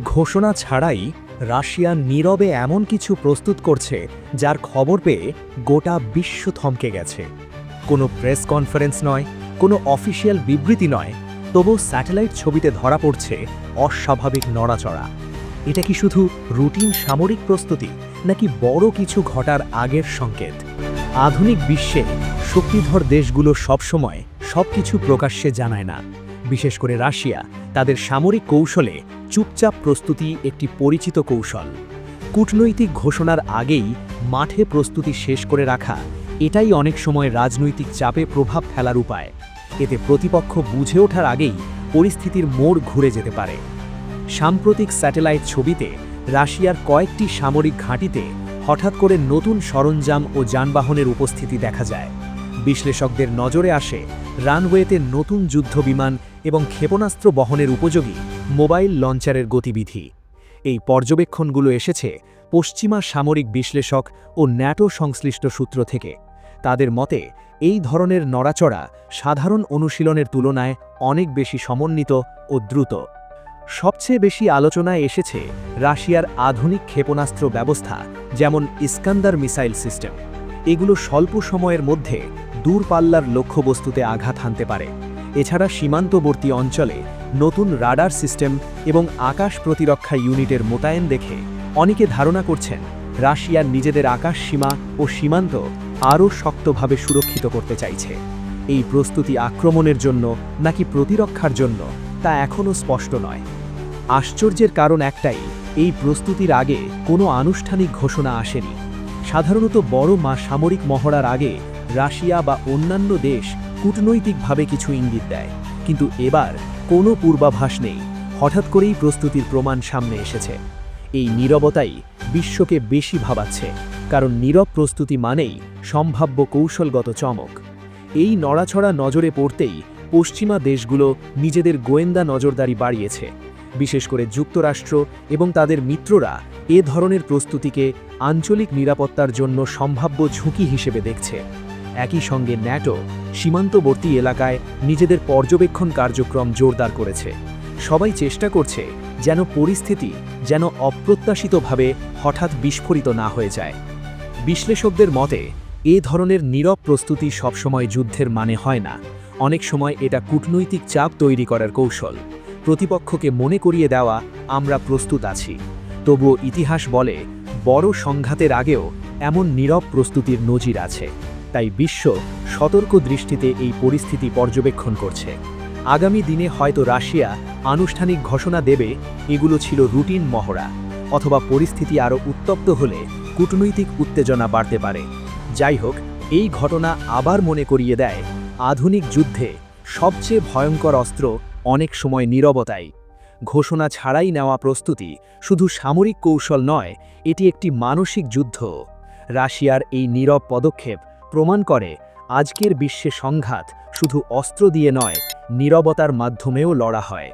ঘোষণা ছাড়াই রাশিয়া নীরবে এমন কিছু প্রস্তুত করছে যার খবর পেয়ে গোটা বিশ্ব থমকে গেছে। কোনো প্রেস কনফারেন্স নয়, কোনো অফিসিয়াল বিবৃতি নয়, তবু স্যাটেলাইট ছবিতে ধরা পড়ছে অস্বাভাবিক নড়াচড়া। এটা কি শুধু রুটিন সামরিক প্রস্তুতি, নাকি বড় কিছু ঘটার আগের সংকেত? আধুনিক বিশ্বে শক্তিধর দেশগুলো সবসময় সবকিছু প্রকাশ্যে জানায় না। বিশেষ করে রাশিয়া তাদের সামরিক কৌশলে চুপচাপ প্রস্তুতি একটি পরিচিত কৌশল। কূটনৈতিক ঘোষণার আগেই মাঠে প্রস্তুতি শেষ করে রাখা, এটাই অনেক সময় রাজনৈতিক চাপে প্রভাব ফেলার উপায়। এতে প্রতিপক্ষ বুঝে ওঠার আগেই পরিস্থিতির মোড় ঘুরে যেতে পারে। সাম্প্রতিক স্যাটেলাইট ছবিতে রাশিয়ার কয়েকটি সামরিক ঘাঁটিতে হঠাৎ করে নতুন সরঞ্জাম ও যানবাহনের উপস্থিতি দেখা যায়। বিশ্লেষকদের নজরে আসে রানওয়েতে নতুন যুদ্ধবিমান এবং ক্ষেপণাস্ত্র বহনের উপযোগী মোবাইল লঞ্চারের গতিবিধি। এই পর্যবেক্ষণগুলো এসেছে পশ্চিমা সামরিক বিশ্লেষক ও ন্যাটো সংশ্লিষ্ট সূত্র থেকে। তাদের মতে এই ধরনের নড়াচড়া সাধারণ অনুশীলনের তুলনায় অনেক বেশি সমন্বিত ও দ্রুত। সবচেয়ে বেশি আলোচনায় এসেছে রাশিয়ার আধুনিক ক্ষেপণাস্ত্র ব্যবস্থা, যেমন ইস্কান্দার মিসাইল সিস্টেম। এগুলো স্বল্প সময়ের মধ্যে দূরপাল্লার লক্ষ্যবস্তুতে আঘাত হানতে পারে। এছাড়া সীমান্তবর্তী অঞ্চলে নতুন রাডার সিস্টেম এবং আকাশ প্রতিরক্ষা ইউনিটের মোতায়েন দেখে অনেকে ধারণা করছেন রাশিয়ার নিজেদের আকাশ সীমা ও সীমান্ত আরও শক্তভাবে সুরক্ষিত করতে চাইছে। এই প্রস্তুতি আক্রমণের জন্য নাকি প্রতিরক্ষার জন্য, তা এখনও স্পষ্ট নয়। আশ্চর্যের কারণ একটাই, এই প্রস্তুতির আগে কোনো আনুষ্ঠানিক ঘোষণা আসেনি। সাধারণত বড় সামরিক মহড়ার আগে রাশিয়া বা অন্যান্য দেশ কূটনৈতিকভাবে কিছু ইঙ্গিত দেয়, কিন্তু এবার কোনো পূর্বাভাস নেই। হঠাৎ করেই প্রস্তুতির প্রমাণ সামনে এসেছে। এই নীরবতাই বিশ্বকে বেশি ভাবাচ্ছে, কারণ নীরব প্রস্তুতি মানেই সম্ভাব্য কৌশলগত চমক। এই নড়াছড়া নজরে পড়তেই পশ্চিমা দেশগুলো নিজেদের গোয়েন্দা নজরদারি বাড়িয়েছে। বিশেষ করে যুক্তরাষ্ট্র এবং তাদের মিত্ররা এ ধরনের প্রস্তুতিকে আঞ্চলিক নিরাপত্তার জন্য সম্ভাব্য ঝুঁকি হিসেবে দেখছে। একই সঙ্গে ন্যাটো সীমান্তবর্তী এলাকায় নিজেদের পর্যবেক্ষণ কার্যক্রম জোরদার করেছে। সবাই চেষ্টা করছে যেন পরিস্থিতি অপ্রত্যাশিতভাবে হঠাৎ বিস্ফোরিত না হয়ে যায়। বিশ্লেষকদের মতে এ ধরনের নীরব প্রস্তুতি সবসময় যুদ্ধের মানে হয় না। অনেক সময় এটা কূটনৈতিক চাপ তৈরি করার কৌশল, প্রতিপক্ষকে মনে করিয়ে দেওয়া আমরা প্রস্তুত আছি। তবুও ইতিহাস বলে বড় সংঘাতের আগেও এমন নীরব প্রস্তুতির নজির আছে। তাই বিশ্ব সতর্ক দৃষ্টিতে এই পরিস্থিতি পর্যবেক্ষণ করছে। আগামী দিনে হয়তো রাশিয়া আনুষ্ঠানিক ঘোষণা দেবে এগুলো ছিল রুটিন মহড়া, অথবা পরিস্থিতি আরও উত্তপ্ত হলে কূটনৈতিক উত্তেজনা বাড়তে পারে। যাই হোক, এই ঘটনা আবার মনে করিয়ে দেয় আধুনিক যুদ্ধে সবচেয়ে ভয়ঙ্কর অস্ত্র অনেক সময় নীরবতাই। ঘোষণা ছাড়াই নেওয়া প্রস্তুতি শুধু সামরিক কৌশল নয়, এটি একটি মানসিক যুদ্ধ। রাশিয়ার এই নীরব পদক্ষেপ প্রমাণ করে আজকের বিশ্বে সংঘাত শুধু অস্ত্র দিয়ে নয়, নীরবতার মাধ্যমেও লড়া হয়।